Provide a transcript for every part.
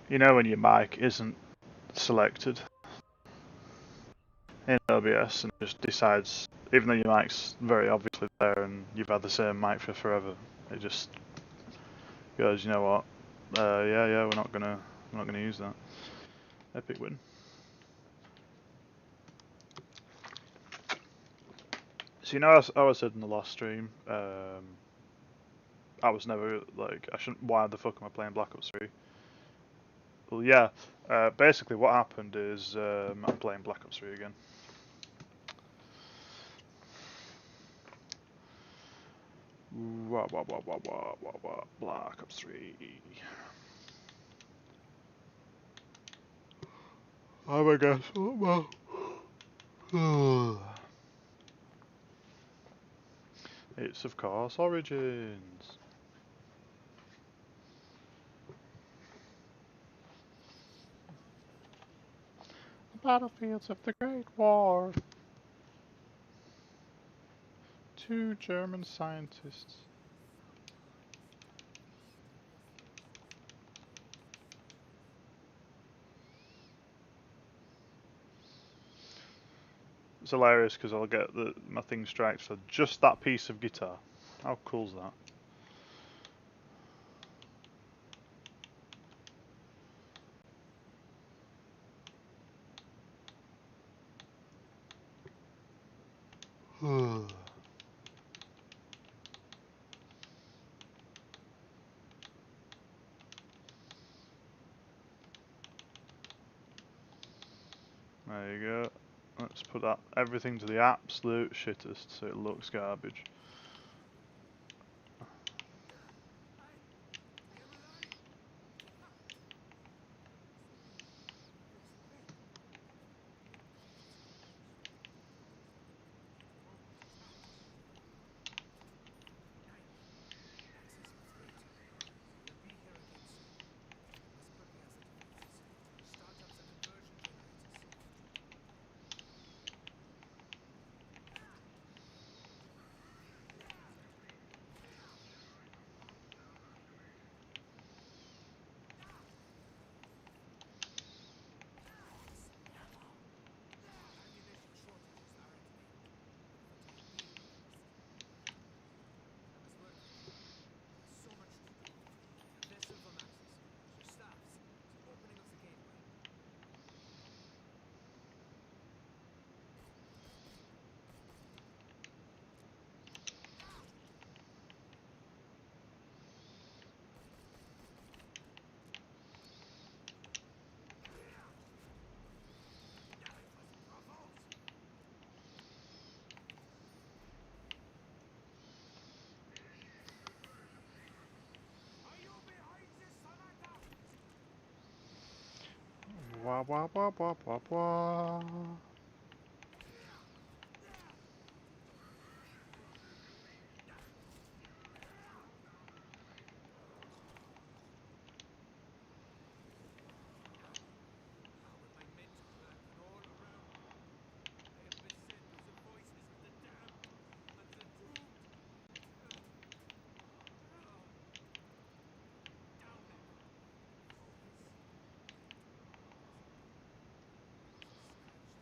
You know when your mic isn't selected in OBS and just decides, even though your mic's very obviously there and you've had the same mic for forever, it just goes, you know what? Yeah, we're not gonna use that. Epic win. So you know, as I said in the last stream, I was never like, I shouldn't. Why the fuck am I playing Black Ops 3? Well, yeah. Basically, what happened is I'm playing Black Ops 3 again. Black Ops 3. Oh my gosh. It's of course Origins. Battlefields of the Great War. 2 German scientists. It's hilarious because I'll get my thing striked for just that piece of guitar. How cool's that? There you go. Let's put that everything to the absolute shittest so it looks garbage. Wah wah wah wah wah wah.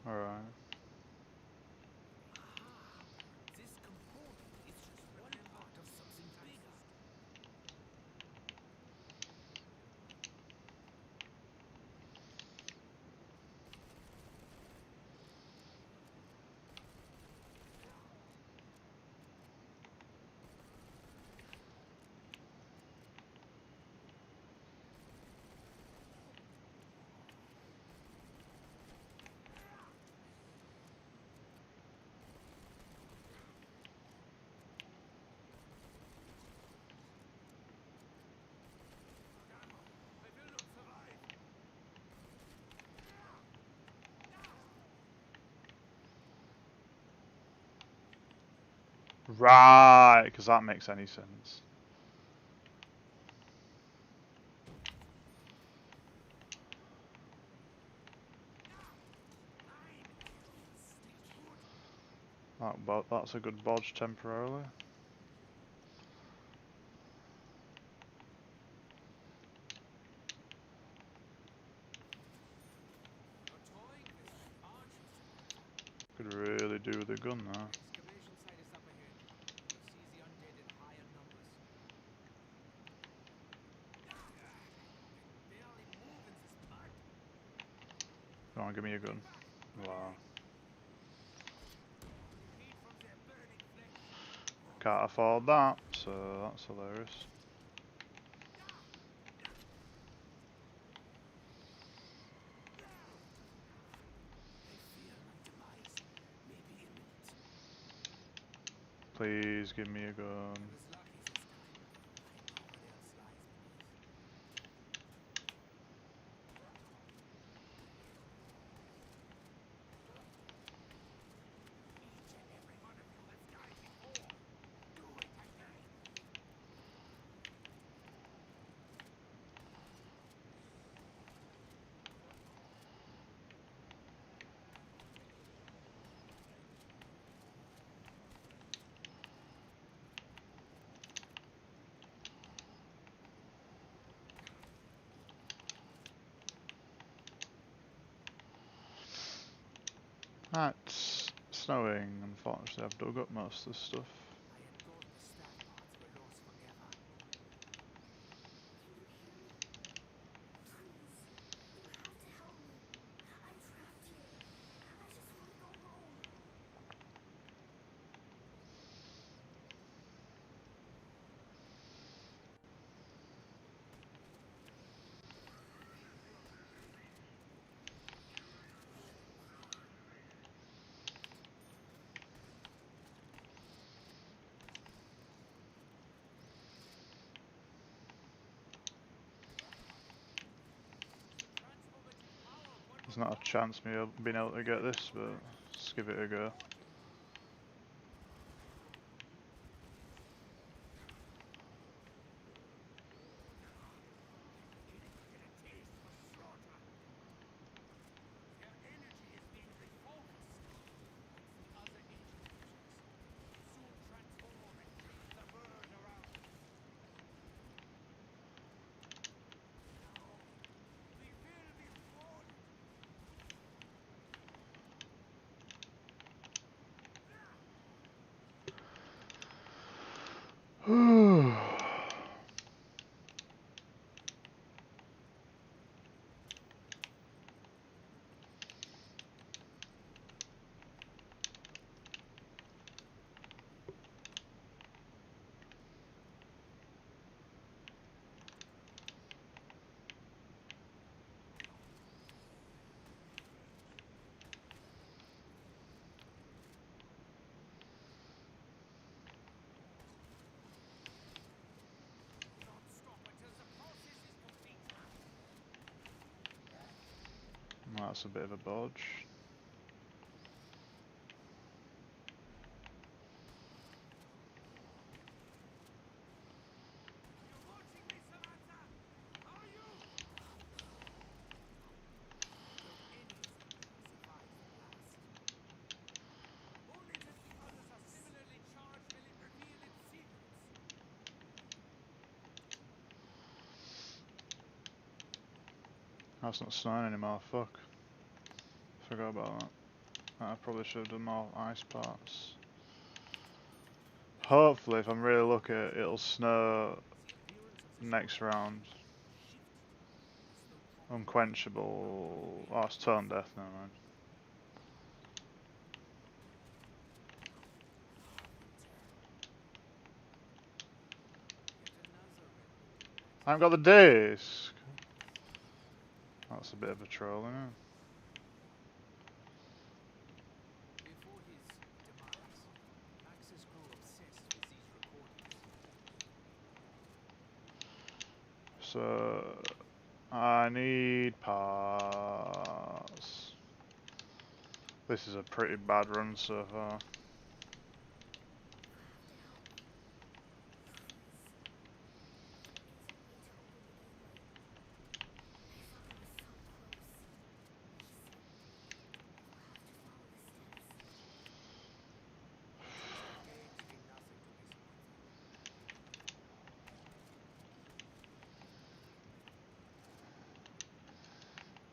Alright. Right, because that makes any sense. That's a good bodge temporarily. Could really do with a gun now. Excavation site is up ahead. We'll see the undead in higher numbers. Barely move in this mud. Come on, give me a gun. Wow. Heat from their burning flesh. Can't afford that, so that's hilarious. I fear my demise may be imminent. Please give me a gun. I was lucky this time. I know what else lies beneath. Each and every one of you has died before. Do it again. It's snowing, unfortunately. I've dug up most of the stuff. I had thought the stat parts were lost forever. There's not a chance me being able to get this, but let's give it a go. That's a bit of a bodge. That's not snowing anymore, fuck. Forgot about that. I probably should have done more ice parts. Hopefully, if I'm really lucky, it'll snow next round. Unquenchable. Oh, it's tone death, never mind. I haven't got the disc. That's a bit of a troll, isn't it? Before his demise, Axis grew obsessed with these recordings. So I need parts. This is a pretty bad run so far.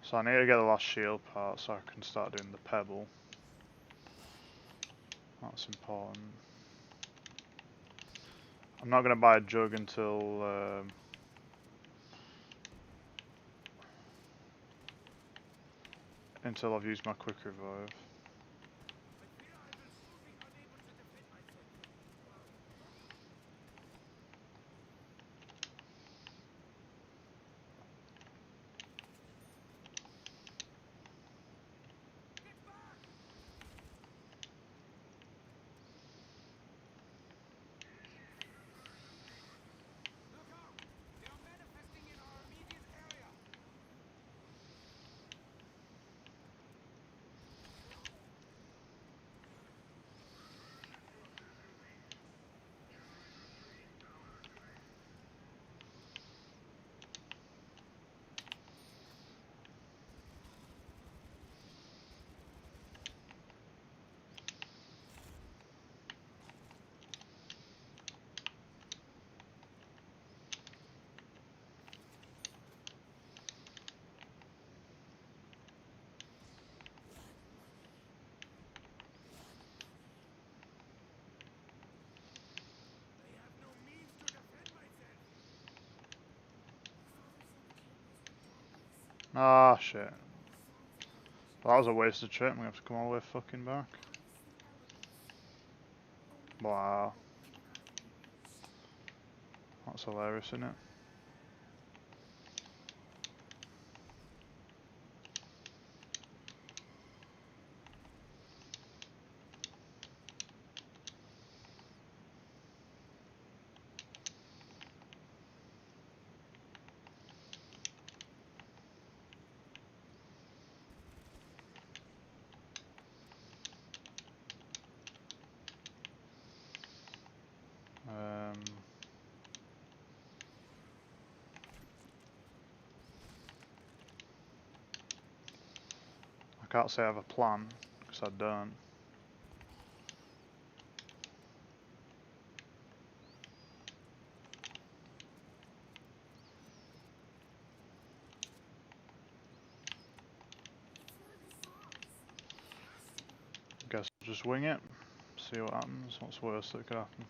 So I need to get the last shield part so I can start doing the pebble. That's important. I'm not going to buy a jug until I've used my quick revive. Ah, shit. Well, that was a wasted trip. I'm gonna have to come all the way fucking back. Wow. That's hilarious, isn't it? I can't say I have a plan, because I don't. Guess I'll just wing it, see what happens, what's worse that could happen.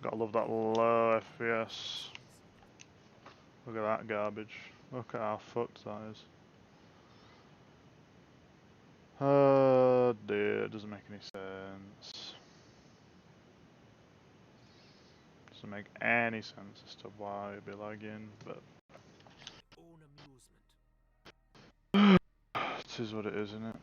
Gotta love that low FPS. Look at that garbage. Look at how fucked that is. Oh dear, it doesn't make any sense. Doesn't make any sense as to why it'd be lagging, but it is what it is, isn't it?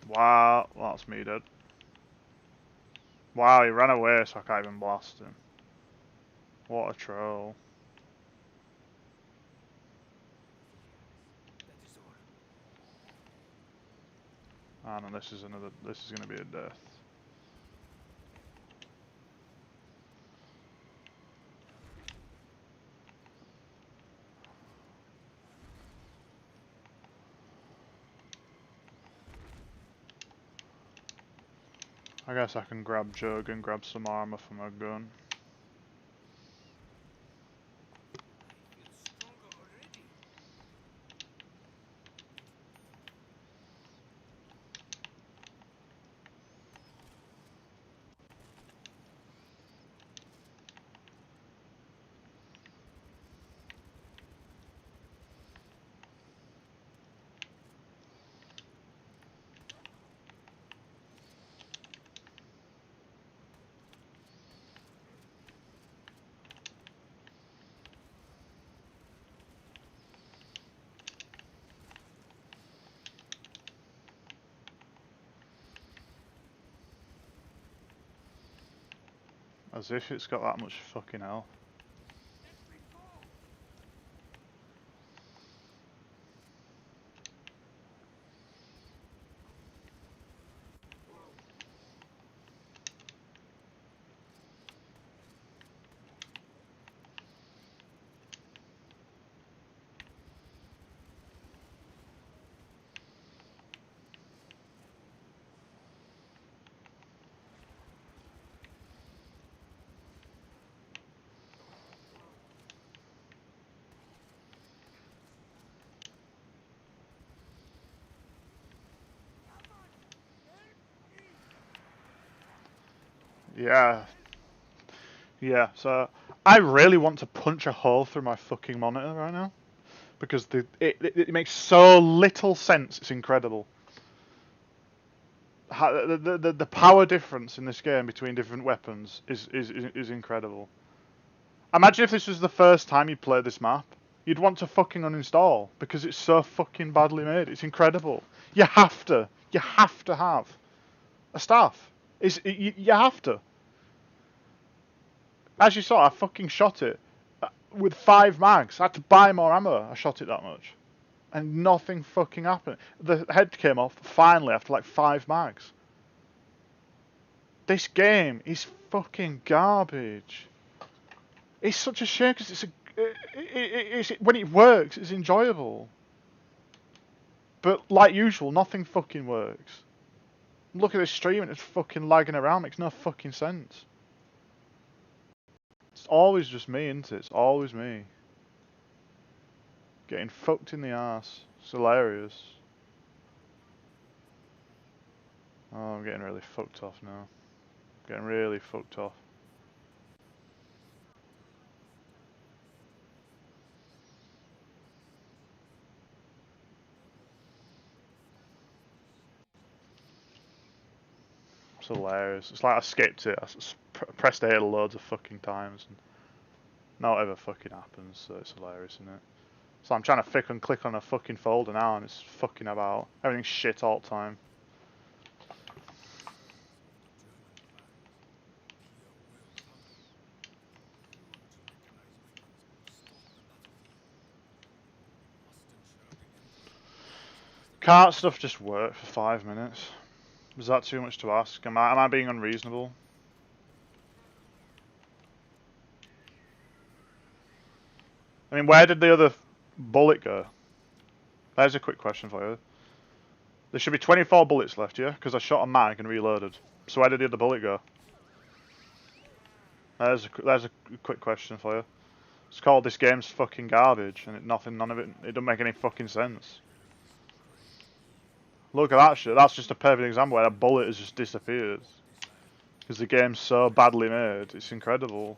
Wow, that's me dead. Wow, he ran away so I can't even blast him. What a troll. Ah no, this is gonna be a death. I guess I can grab Jug and grab some armor for my gun. As if it's got that much fucking health. Yeah. Yeah, so I really want to punch a hole through my fucking monitor right now because it makes so little sense. It's incredible. The power difference in this game between different weapons is incredible. Imagine if this was the first time you played this map. You'd want to fucking uninstall because it's so fucking badly made. It's incredible. You have to. You have to have a staff. You have to. As you saw, I fucking shot it with 5 mags. I had to buy more ammo. I shot it that much. And nothing fucking happened. The head came off finally after like 5 mags. This game is fucking garbage. It's such a shame because when it works, it's enjoyable. But like usual, nothing fucking works. Look at this stream and it's fucking lagging around. Makes no fucking sense. It's always just me, isn't it? It's always me. Getting fucked in the ass. It's hilarious. Oh, I'm getting really fucked off now. Getting really fucked off. It's hilarious. It's like I skipped it. Pressed A loads of fucking times and not ever fucking happens. So it's hilarious, isn't it? So I'm trying to fucking click on a fucking folder now and it's fucking about. Everything's shit all the time. Can't stuff just work for 5 minutes? Is that too much to ask? Am I being unreasonable? I mean, where did the other bullet go? There's a quick question for you. There should be 24 bullets left, yeah? Because I shot a mag and reloaded. So where did the other bullet go? There's a quick question for you. It's called "This game's fucking garbage," and none of it. It doesn't make any fucking sense. Look at that shit. That's just a perfect example where a bullet has just disappeared because the game's so badly made. It's incredible.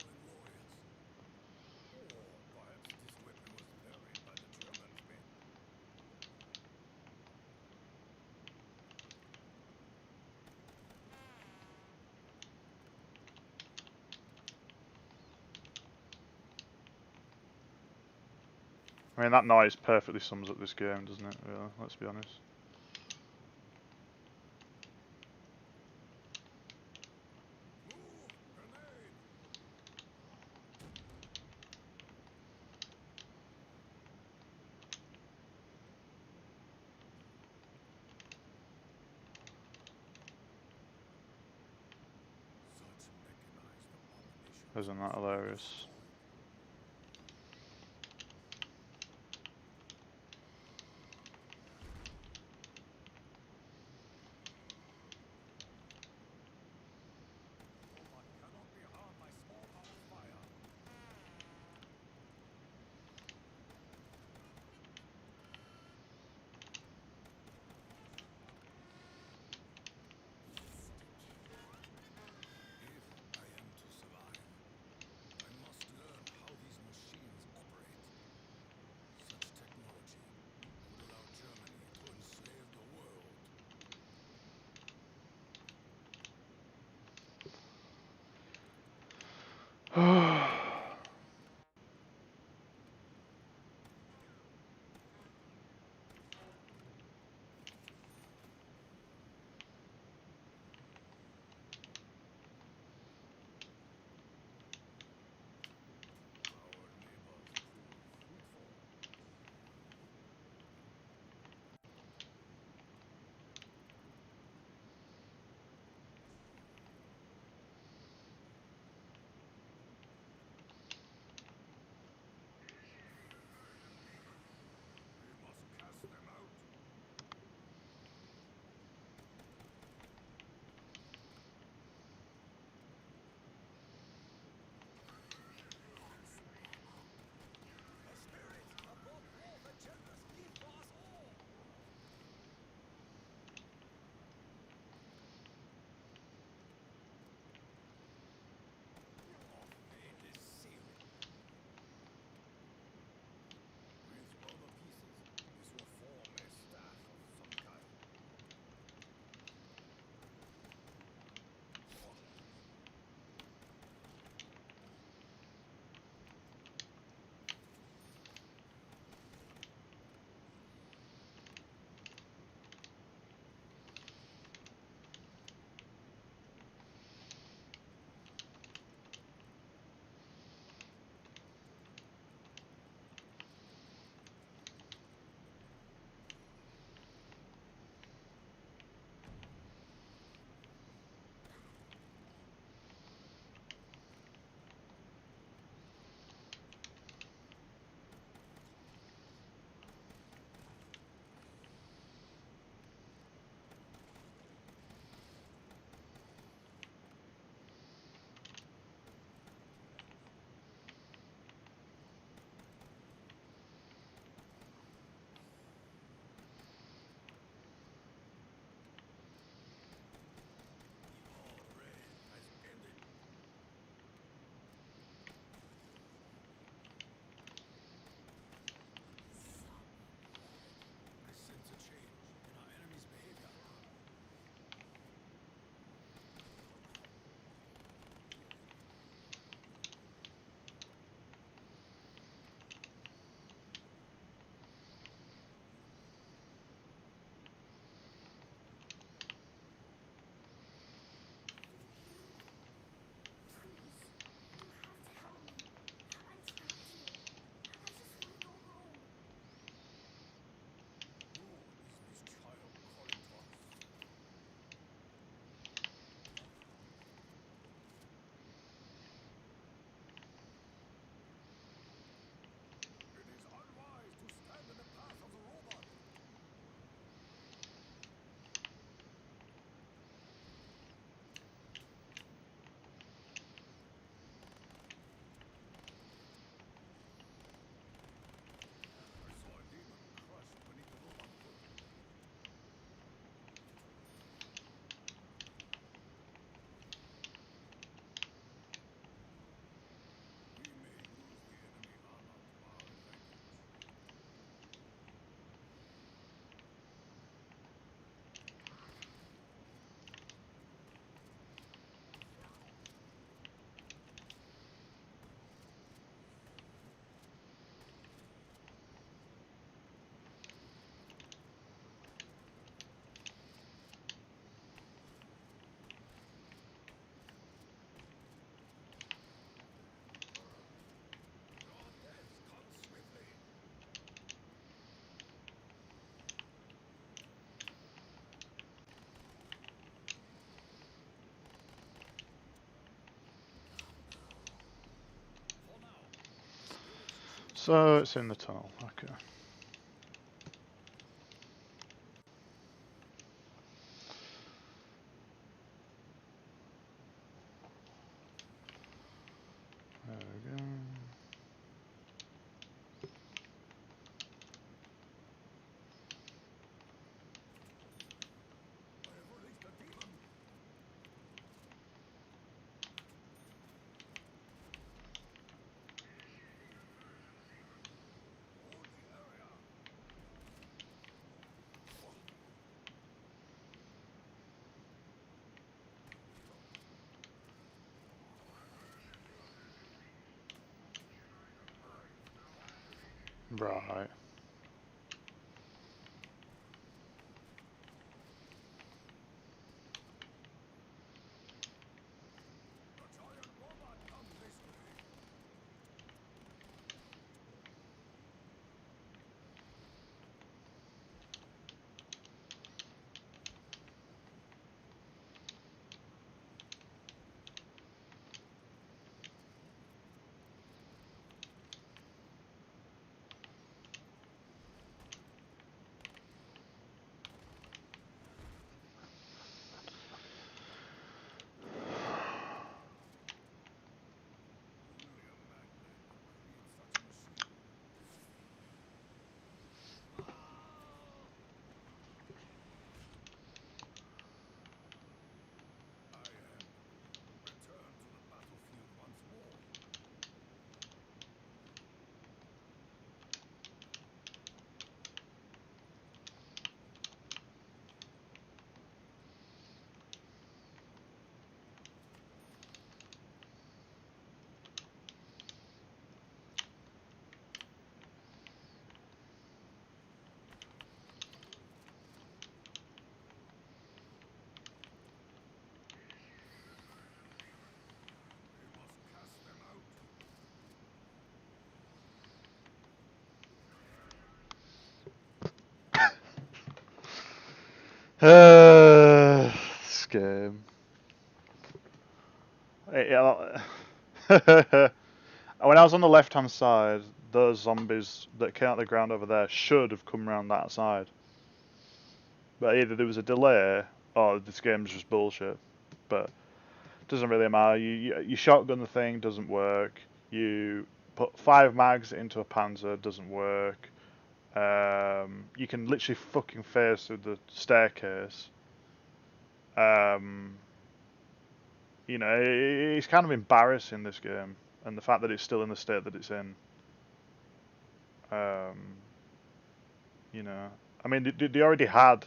I mean, that noise perfectly sums up this game, doesn't it? Really, let's be honest. Isn't that hilarious? So it's in the tunnel. Okay. There we go. Right. This game. Yeah. When I was on the left-hand side, those zombies that came out of the ground over there should have come around that side. But either there was a delay or this game's just bullshit. But it doesn't really matter. You shotgun the thing, doesn't work. You put 5 mags into a Panzer, doesn't work. You can literally fucking phase through the staircase. You know, it's kind of embarrassing, this game, and the fact that it's still in the state that it's in. You know, I mean, they already had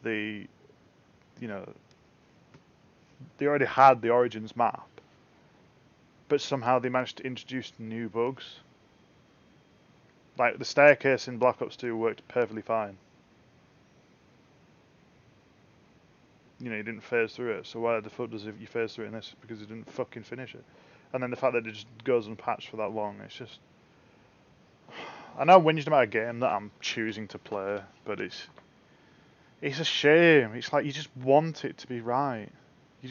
the, you know, they already had the Origins map, but somehow they managed to introduce new bugs. Like the staircase in Black Ops 2 worked perfectly fine. You know, you didn't phase through it, so why the fuck does you phase through it in this? Because you didn't fucking finish it. And then the fact that it just goes unpatched for that long, it's just... I know when you're about a game that I'm choosing to play, but it's a shame. It's like you just want it to be right. You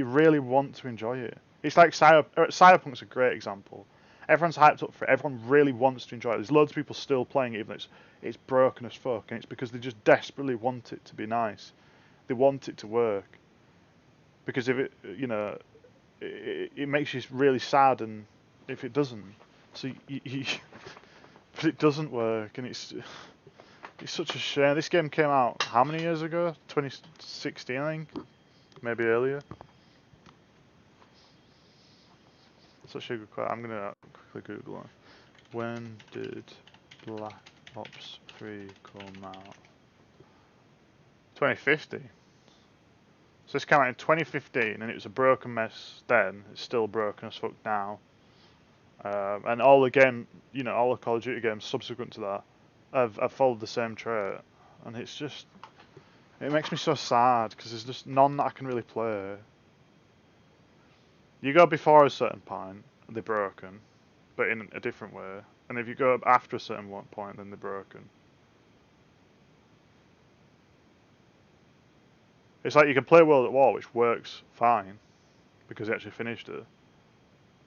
really want to enjoy it. It's like Cyberpunk's a great example. Everyone's hyped up for it. Everyone really wants to enjoy it. There's loads of people still playing it, even though it's broken as fuck, and it's because they just desperately want it to be nice. They want it to work. Because if it, you know, it makes you really sad, and if it doesn't, so but it doesn't work, and it's such a shame. This game came out how many years ago? 2016, I think, maybe earlier. Such a good question. I'm gonna quickly Google it. When did Black Ops 3 come out? 2015. So this came out in 2015, and it was a broken mess then. It's still broken as fuck now. And all the game, you know, all the Call of Duty games subsequent to that have followed the same trait, and it's just, it makes me so sad because there's just none that I can really play. You go before a certain point, they're broken, but in a different way. And if you go after a certain point, then they're broken. It's like you can play World at War, which works fine because they actually finished it,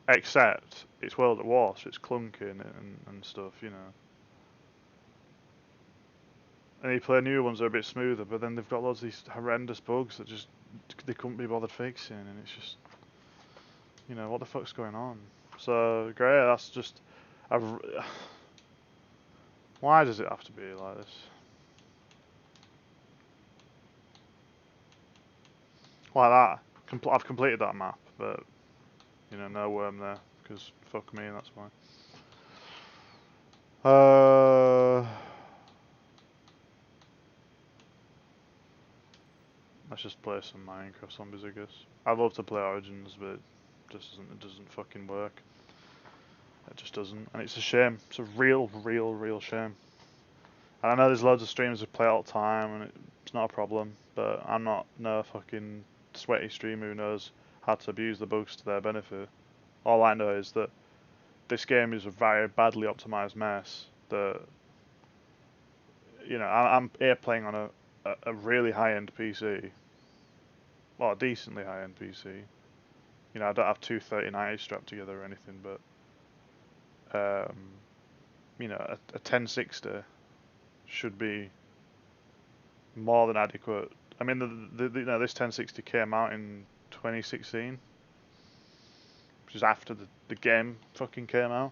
except it's World at War, so it's clunky and stuff, you know. And you play new ones that are a bit smoother, but then they've got loads of these horrendous bugs that just they couldn't be bothered fixing, and it's just, you know, what the fuck's going on? So great, that's just, I've, why does it have to be like this? Like that. I've completed that map, but you know, no worm there because fuck me, that's why. Let's just play some Minecraft zombies, I guess. I'd love to play Origins, but it doesn't fucking work. It just doesn't, and it's a shame. It's a real shame. And I know there's loads of streamers who play all the time, and it's not a problem. But I'm not no fucking sweaty streamer who knows how to abuse the bugs to their benefit. All I know is that this game is a very badly optimized mess. That, you know, I'm here playing on a really high-end PC. Well, a decently high-end PC. You know, I don't have two 3090s strapped together or anything, but you know, a 1060 should be more than adequate. I mean, you know, this 1060 came out in 2016, which is after the game fucking came out.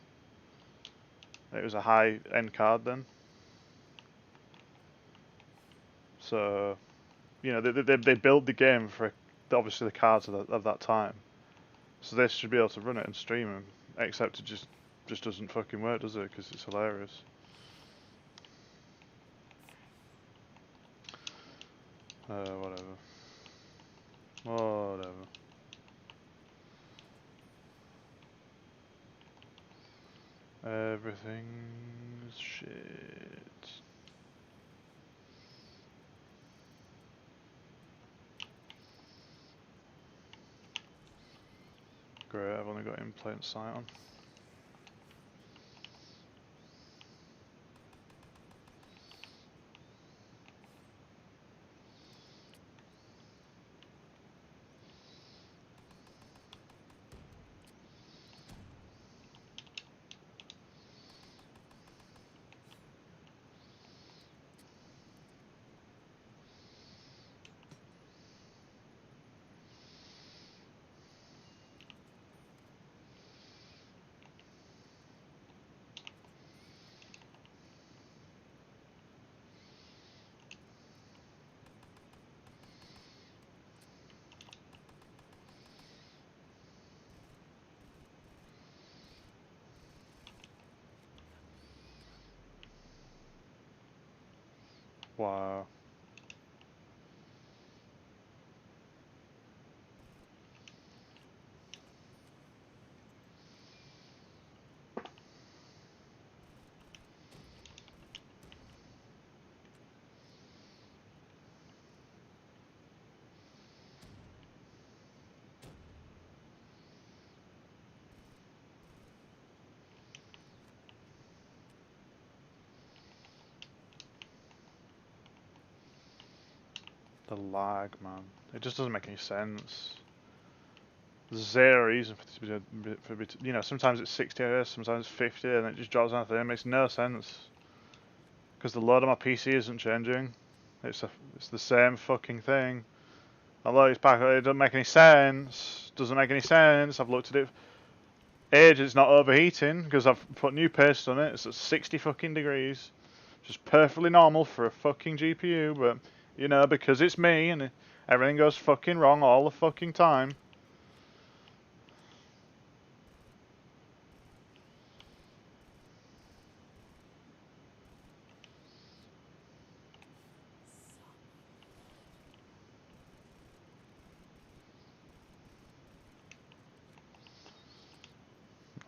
It was a high-end card then. So, you know, they built the game for obviously the cards of that time. So they should be able to run it and stream them, except it just doesn't fucking work, does it? Because it's hilarious. Whatever. Whatever. Everything's shit. Great, I've only got in plain sight on. Wow. The lag, man. It just doesn't make any sense. There's zero reason for this to be, you know, sometimes it's 60 FPS, sometimes 50, and it just drops down to 30. It makes no sense. Because the load of my PC isn't changing. It's the same fucking thing. Although it's back, it doesn't make any sense. Doesn't make any sense. I've looked at it. Age, it's not overheating because I've put new paste on it. It's at 60 fucking degrees. Just perfectly normal for a fucking GPU, but you know, because it's me and everything goes fucking wrong all the fucking time.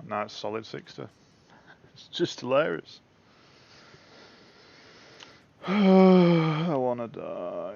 Now it's solid 60. It's just hilarious. I wanna die.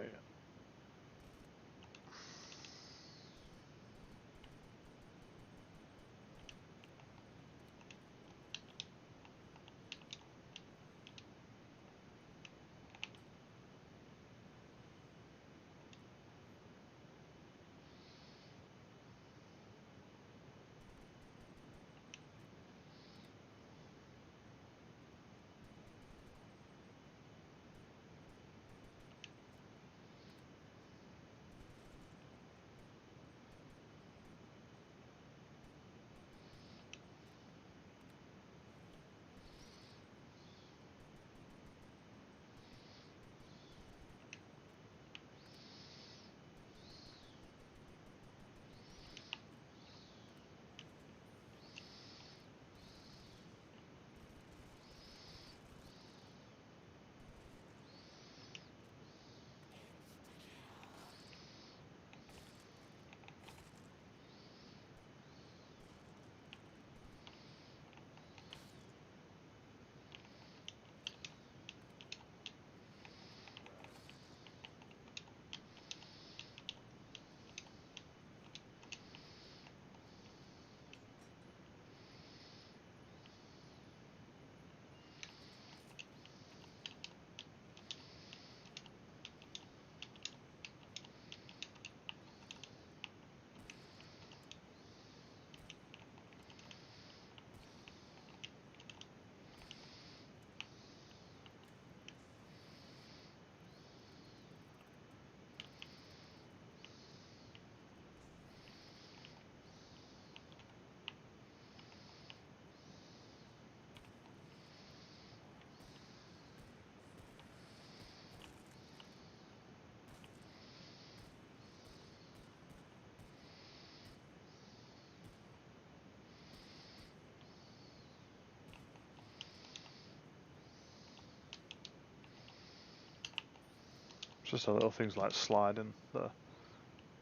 just the little things like sliding that are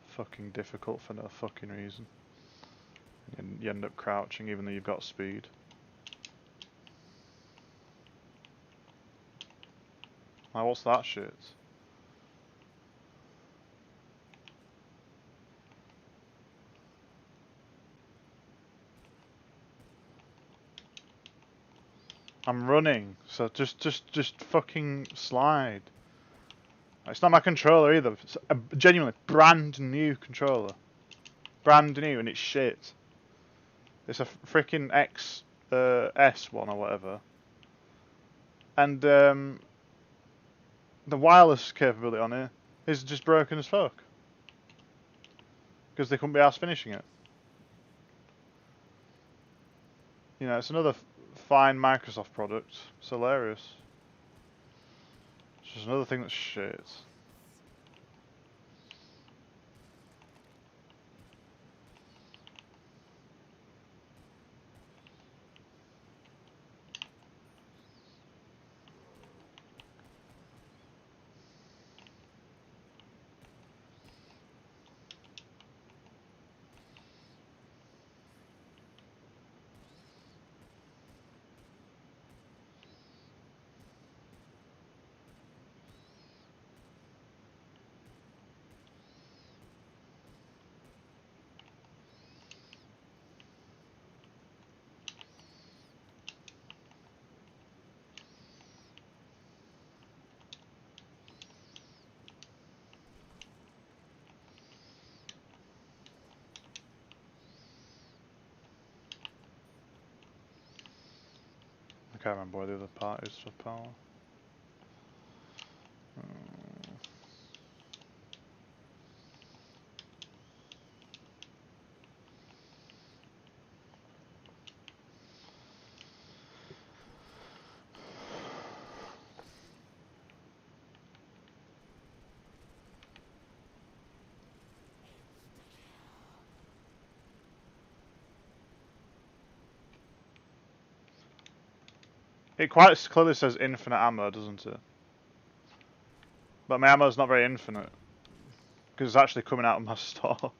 fucking difficult for no fucking reason. And you end up crouching even though you've got speed. Like, what's that shit? I'm running, so just fucking slide. It's not my controller either. It's a genuinely brand new controller. Brand new, and it's shit. It's a freaking S one or whatever. And the wireless capability on it is just broken as fuck. Because they couldn't be arsed finishing it. You know, it's another fine Microsoft product. It's hilarious. It's just another thing that's shit. I can't remember where the other part is for power. It quite clearly says infinite ammo, doesn't it? But my ammo's not very infinite. Because it's actually coming out of my stock.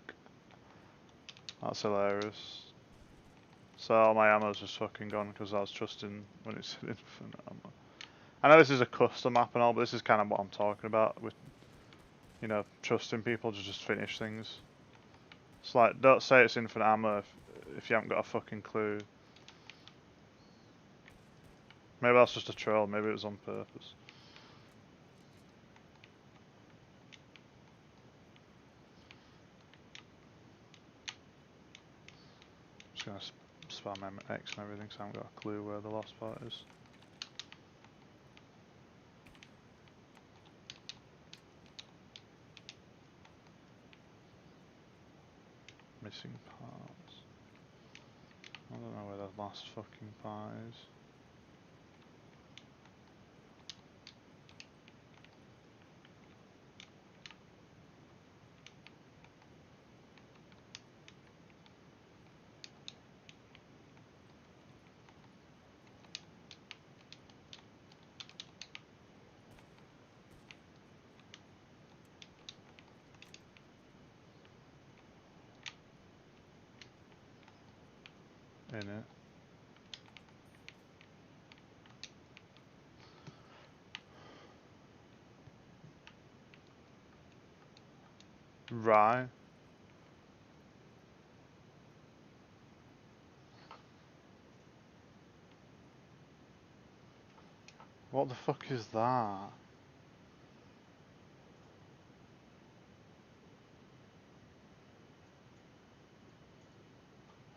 That's hilarious. So all my ammo's just fucking gone because I was trusting when it said infinite ammo. I know this is a custom map and all, but this is kind of what I'm talking about with, you know, trusting people to just finish things. It's like, don't say it's infinite ammo if you haven't got a fucking clue. Maybe that's just a troll, maybe it was on purpose. Just gonna spam X and everything, so I haven't got a clue where the lost part is. Missing parts. I don't know where the last fucking part is. In it. Right. What the fuck is that?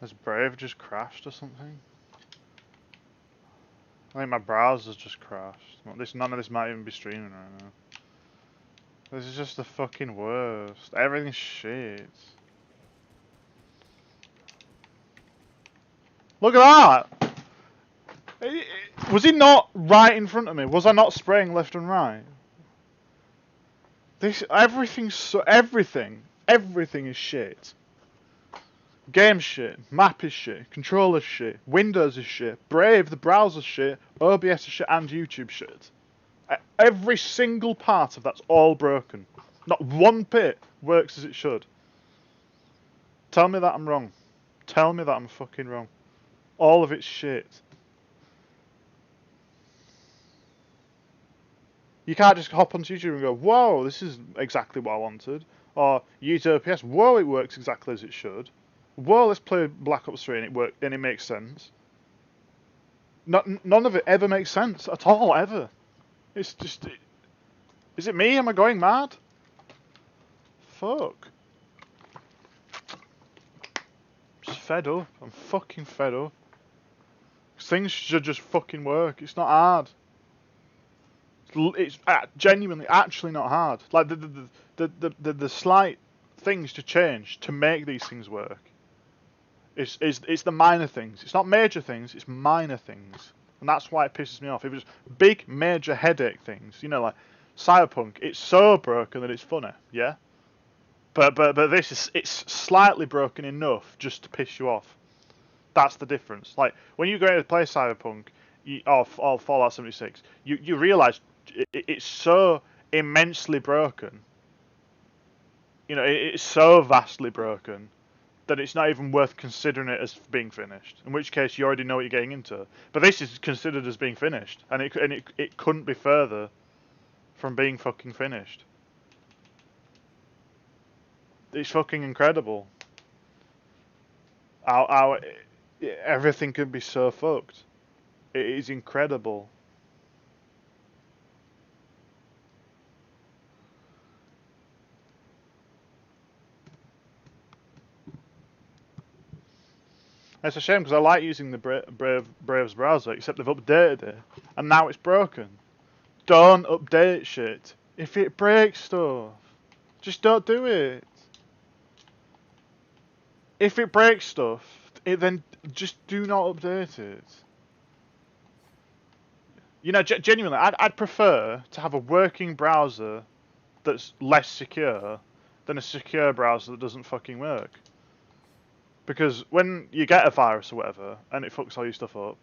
Has Brave just crashed or something? I think my browser's just crashed. Well, none of this might even be streaming right now. This is just the fucking worst. Everything's shit. Look at that! Was he not right in front of me? Was I not spraying left and right? Everything is shit. Game shit, map is shit, controller shit, Windows is shit, Brave, the browser shit, OBS is shit, and YouTube shit. Every single part of that's all broken. Not one bit works as it should. Tell me that I'm wrong. Tell me that I'm fucking wrong. All of it's shit. You can't just hop onto YouTube and go, whoa, this is exactly what I wanted. Or use OPS, whoa, it works exactly as it should. Whoa, let's play Black Ops 3 and it makes sense. None of it ever makes sense at all, ever. It's just... Is it me? Am I going mad? Fuck. I'm just fed up. I'm fucking fed up. Things should just fucking work. It's not hard. It's genuinely, actually not hard. Like the slight things to change to make these things work. It's the minor things. It's not major things. It's minor things, and that's why it pisses me off. If it was big major headache things, you know, like Cyberpunk, it's so broken that it's funny, yeah. But this is, it's slightly broken enough just to piss you off. That's the difference. Like when you go to play Cyberpunk or Fallout 76, you realise it's so immensely broken. You know, it's so vastly broken that it's not even worth considering it as being finished. In which case, you already know what you're getting into. But this is considered as being finished, and it couldn't be further from being fucking finished. It's fucking incredible. How everything can be so fucked. It is incredible. It's a shame because I like using the Braves browser, except they've updated it, and now it's broken. Don't update shit. If it breaks stuff, just don't do it. If it breaks stuff, then just do not update it. You know, genuinely, I'd prefer to have a working browser that's less secure than a secure browser that doesn't fucking work. Because when you get a virus or whatever, and it fucks all your stuff up,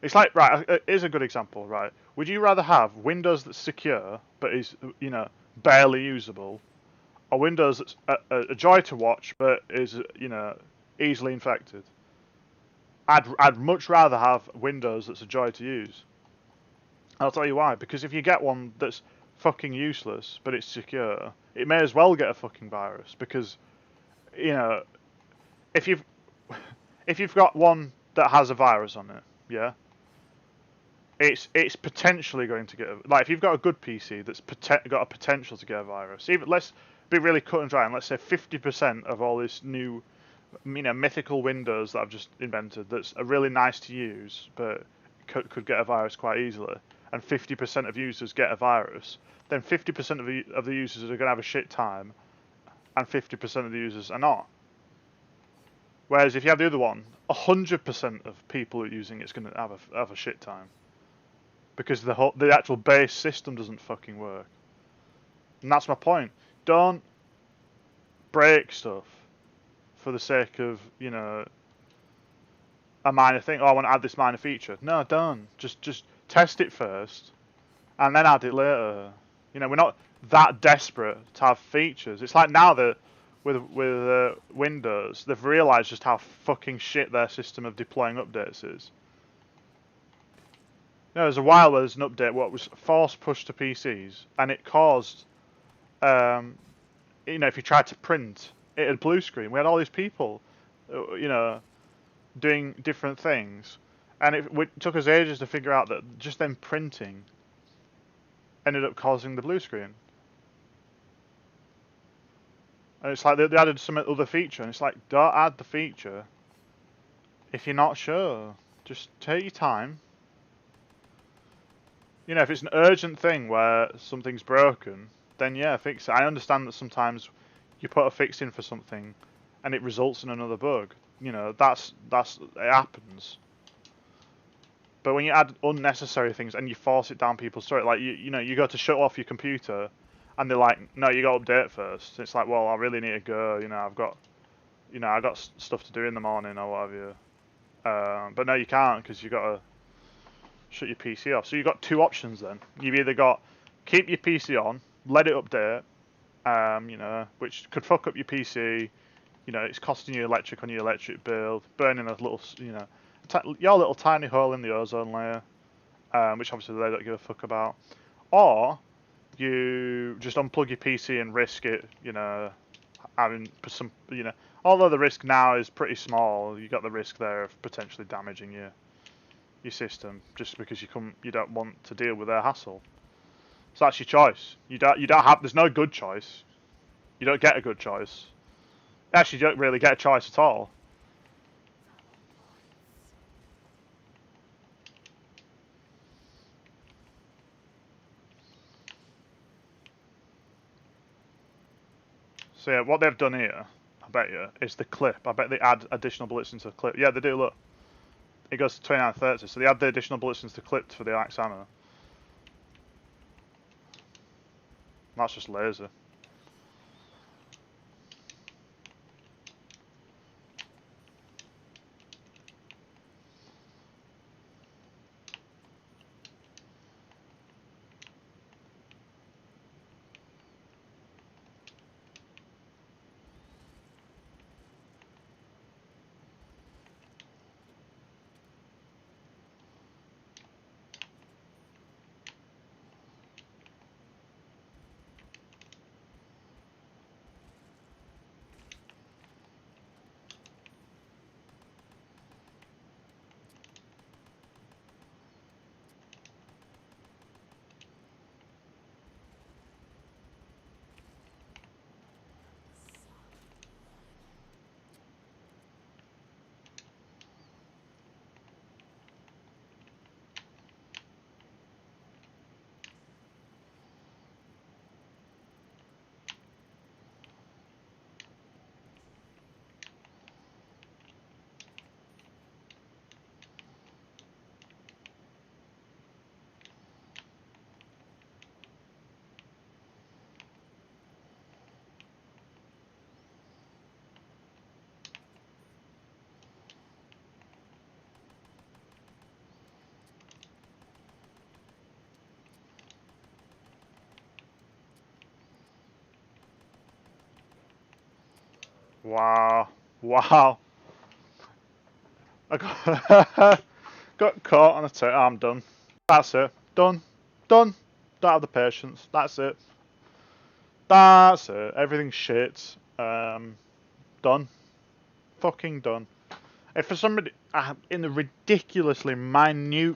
it's like, right, here's a good example, right? Would you rather have Windows that's secure, but is, you know, barely usable, or Windows that's a joy to watch, but is, you know, easily infected? I'd much rather have Windows that's a joy to use. I'll tell you why. Because if you get one that's fucking useless, but it's secure, it may as well get a fucking virus. Because, you know, if you've got one that has a virus on it, yeah, it's potentially going to get like if you've got a good PC that's got a potential to get a virus. Even let's be really cut and dry, and let's say 50% of all this new, you know, mythical Windows that I've just invented that's really nice to use, but could get a virus quite easily, and 50% of users get a virus, then 50% of the users are going to have a shit time, and 50% of the users are not. Whereas if you have the other one, 100% of people using it's going to have a shit time. Because the actual base system doesn't fucking work. And that's my point. Don't break stuff for the sake of, you know, a minor thing. Oh, I want to add this minor feature. No, don't. Just test it first, and then add it later. You know, we're not that desperate to have features. It's like now that with Windows, they've realised just how fucking shit their system of deploying updates is. You know, there's a while where there's an update what was force push to PCs, and it caused, you know, if you tried to print, it had blue screen. We had all these people, you know, doing different things, and it took us ages to figure out that just them printing ended up causing the blue screen. And it's like they added some other feature, and it's like, don't add the feature if you're not sure. Just take your time. You know, if it's an urgent thing where something's broken, then yeah, fix it. I understand that sometimes you put a fix in for something and it results in another bug. You know, it happens. But when you add unnecessary things and you force it down people's throat, like you know, you go to shut off your computer and they're like, no, you got to update first. It's like, well, I really need to go. You know, I've got stuff to do in the morning or whatever. But no, you can't because you got to. shut your PC off. So you've got two options then. You've either got keep your PC on, let it update, you know, which could fuck up your PC. You know, it's costing you electric on your electric bill, burning a little, you know, your little tiny hole in the ozone layer, which obviously they don't give a fuck about. Or you just unplug your PC and risk it, you know, having some, you know, although the risk now is pretty small, you got the risk there of potentially damaging your system just because you don't want to deal with their hassle. So that's your choice. You don't have. There's no good choice. You don't get a good choice. Actually, you don't really get a choice at all. So yeah, what they've done here, I bet you, is the clip. I bet they add additional bullets into the clip. Yeah, they do. Look, it goes to 29:30. So they add the additional bullets into the clip for the axe ammo. That's just laser. Wow, wow. I got caught on a tape. I'm done. That's it. Done. Done. Don't have the patience. That's it. That's it. Everything's shit. Done. Fucking done. If for somebody, in the ridiculously minute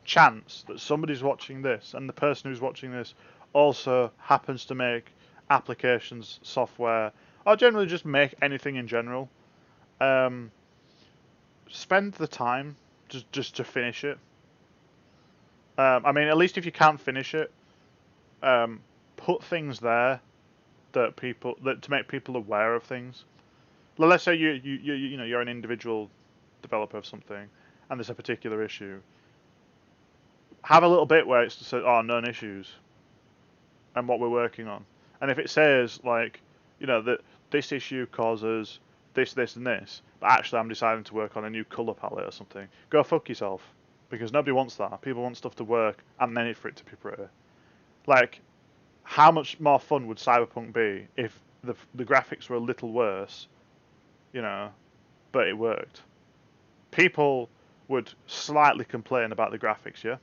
chance that somebody's watching this and the person who's watching this also happens to make applications, software, or generally just make anything in general, spend the time just to finish it. I mean, at least if you can't finish it, put things there that to make people aware of things. Well, let's say you know you're an individual developer of something, and there's a particular issue. Have a little bit where it's said, "Oh, known issues," and what we're working on. And if it says like, you know, that this issue causes this, this, and this, but actually I'm deciding to work on a new color palette or something, go fuck yourself, because nobody wants that. People want stuff to work and then for it to be pretty. Like, how much more fun would Cyberpunk be if the graphics were a little worse, you know, but it worked? People would slightly complain about the graphics, yeah?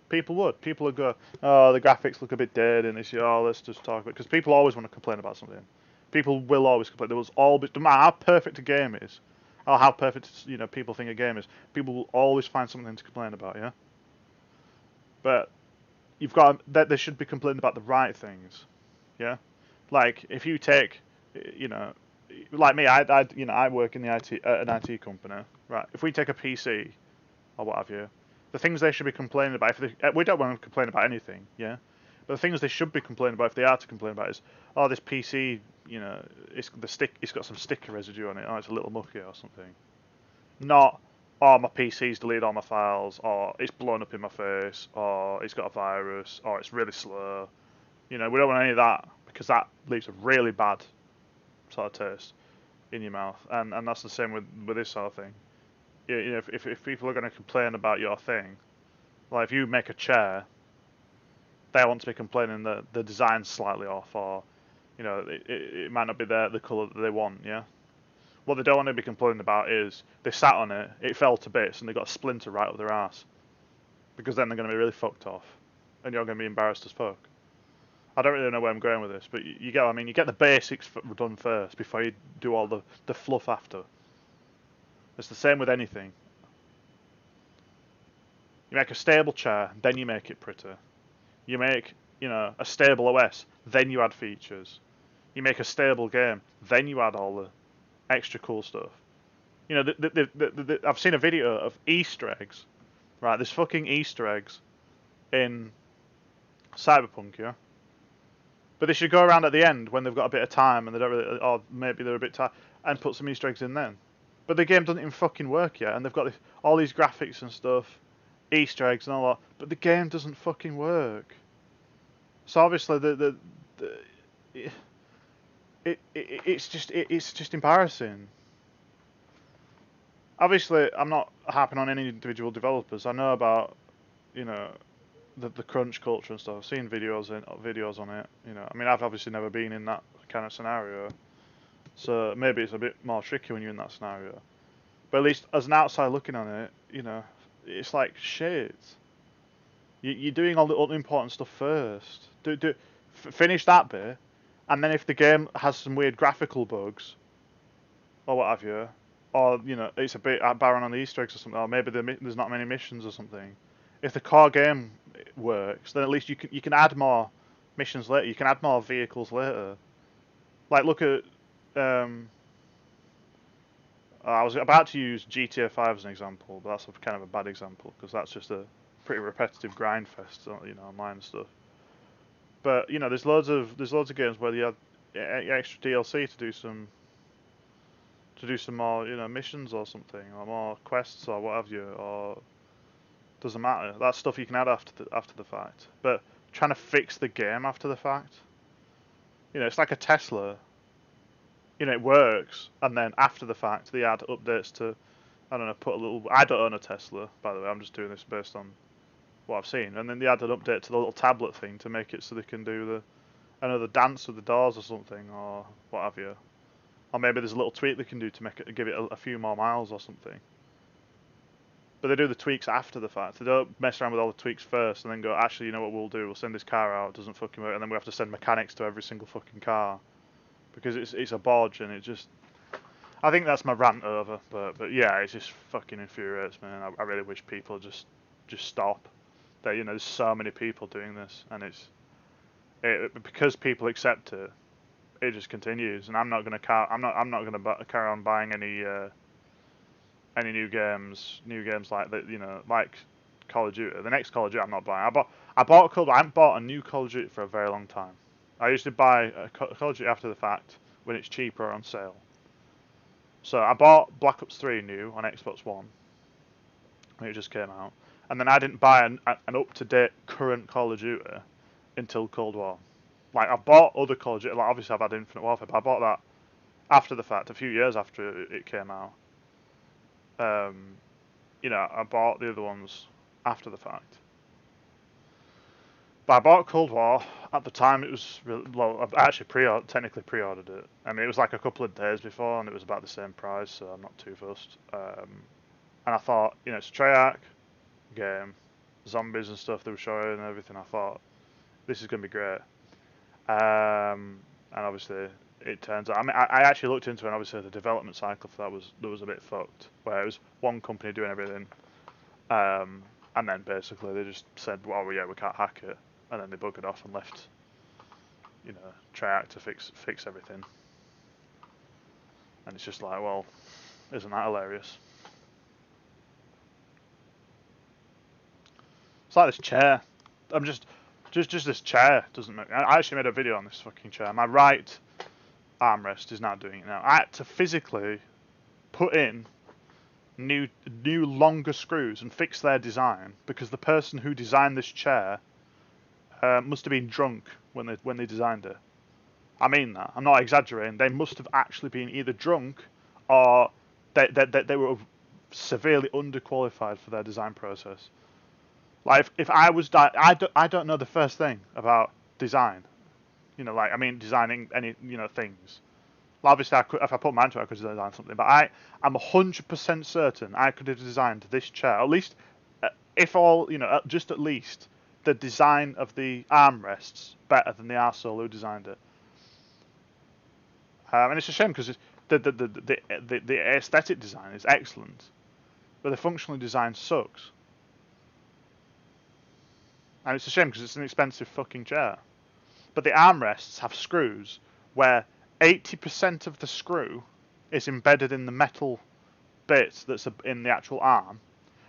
People would. People would go, oh, the graphics look a bit dead, and this, oh, let's just talk about it. Because people always want to complain about something. People will always complain. There was always, no matter how perfect a game is, or how perfect, you know, people think a game is, people will always find something to complain about, yeah? But you've got, that they should be complaining about the right things, yeah? Like, if you take, you know, like me, you know, I work in the an IT company, right? If we take a PC or what have you, the things they should be complaining about, we don't want to complain about anything, yeah? But the things they should be complaining about, if they are to complain about, is, oh, this PC, you know, it's got some sticker residue on it, oh, it's a little mucky or something. Not, oh, my PC's deleted all my files, or it's blown up in my face, or it's got a virus, or it's really slow. You know, we don't want any of that, because that leaves a really bad sort of taste in your mouth, and that's the same with this sort of thing. You know, if people are going to complain about your thing, Like if you make a chair, they want to be complaining that the design's slightly off, or you know, it might not be the colour that they want. Yeah. What they don't want to be complaining about is they sat on it, it fell to bits, and they got a splinter right up their ass. Because then they're going to be really fucked off, and you're going to be embarrassed as fuck. I don't really know where I'm going with this, but you get what I mean. You get the basics done first before you do all the fluff after. It's the same with anything. You make a stable chair, then you make it pretty. You make, you know, a stable OS, then you add features. You make a stable game, then you add all the extra cool stuff. You know, I've seen a video of Easter eggs. Right, there's fucking Easter eggs in Cyberpunk, yeah? But they should go around at the end when they've got a bit of time and they don't really, or maybe they're a bit tired, and put some Easter eggs in then. But the game doesn't even fucking work yet, and they've got all these graphics and stuff, Easter eggs and all that, but the game doesn't fucking work. So obviously it's just embarrassing. Obviously, I'm not harping on any individual developers. I know about, you know, the crunch culture and stuff. I've seen videos on it. You know, I mean, I've obviously never been in that kind of scenario, so maybe it's a bit more tricky when you're in that scenario. But at least as an outsider looking on it, you know, it's like shit. You're doing all the unimportant stuff first. Finish that bit, and then if the game has some weird graphical bugs, or what have you, or you know, it's a bit barren on the Easter eggs or something, or maybe there's not many missions or something. If the core game works, then at least you can add more missions later. You can add more vehicles later. Like look at, I was about to use GTA 5 as an example, but that's kind of a bad example because that's just a pretty repetitive grind fest, you know, online and stuff. But you know, there's loads of games where you add extra DLC to do some more, you know, missions or something, or more quests or what have you, or doesn't matter. That's stuff you can add after the fact. But trying to fix the game after the fact, you know, it's like a Tesla. You know, it works, and then after the fact, they add updates to, I don't know, put a little. I don't own a Tesla, by the way. I'm just doing this based on what I've seen. And then they add an update to the little tablet thing to make it so they can do the dance with the doors or something, or what have you. Or maybe there's a little tweak they can do to give it a few more miles or something. But they do the tweaks after the fact. They don't mess around with all the tweaks first and then go, actually, you know what we'll do? We'll send this car out. It doesn't fucking work, and then we have to send mechanics to every single fucking car because it's a bodge, and it just. I think that's my rant over. But yeah, it just fucking infuriates me, and I really wish people just stop. That, you know, there's so many people doing this, and because people accept it. It just continues, and I'm not gonna carry on buying any new games like that. You know, like Call of Duty. The next Call of Duty I'm not buying. I haven't bought a new Call of Duty for a very long time. I usually buy a Call of Duty after the fact when it's cheaper or on sale. So I bought Black Ops 3 new on Xbox One when it just came out, and then I didn't buy an up-to-date current Call of Duty until Cold War. Like, I bought other Call of Duty, like obviously I've had Infinite Warfare, but I bought that after the fact, a few years after it came out. You know, I bought the other ones after the fact. But I bought Cold War at the time. It was really low. I actually technically pre-ordered it. I mean, it was like a couple of days before, and it was about the same price, so I'm not too fussed. And I thought, you know, it's a Treyarch game, zombies and stuff they were showing and everything. I thought this is gonna be great. And obviously it turns out. I mean, I actually looked into it, and obviously the development cycle for that was a bit fucked, where it was one company doing everything, and then basically they just said, well, yeah, we can't hack it, and then they buggered off and left, you know, Treyarch to fix everything. And it's just like, well, isn't that hilarious? It's like this chair. I'm just this chair doesn't make. I actually made a video on this fucking chair. My right armrest is not doing it now. I had to physically put in new longer screws and fix their design because the person who designed this chair must have been drunk when they designed it. I mean that. I'm not exaggerating. They must have actually been either drunk or they were severely underqualified for their design process. Like if I was, I don't know the first thing about design. You know, like I mean, designing any things. Obviously, I could, if I put my mind to it, I could design something. But I'm 100% certain I could have designed this chair. At least, if all, just at least the design of the armrests better than the arsehole who designed it. And it's a shame because the aesthetic design is excellent, but the functional design sucks. And it's a shame because it's an expensive fucking chair. But the armrests have screws where 80% of the screw is embedded in the metal bit that's in the actual arm,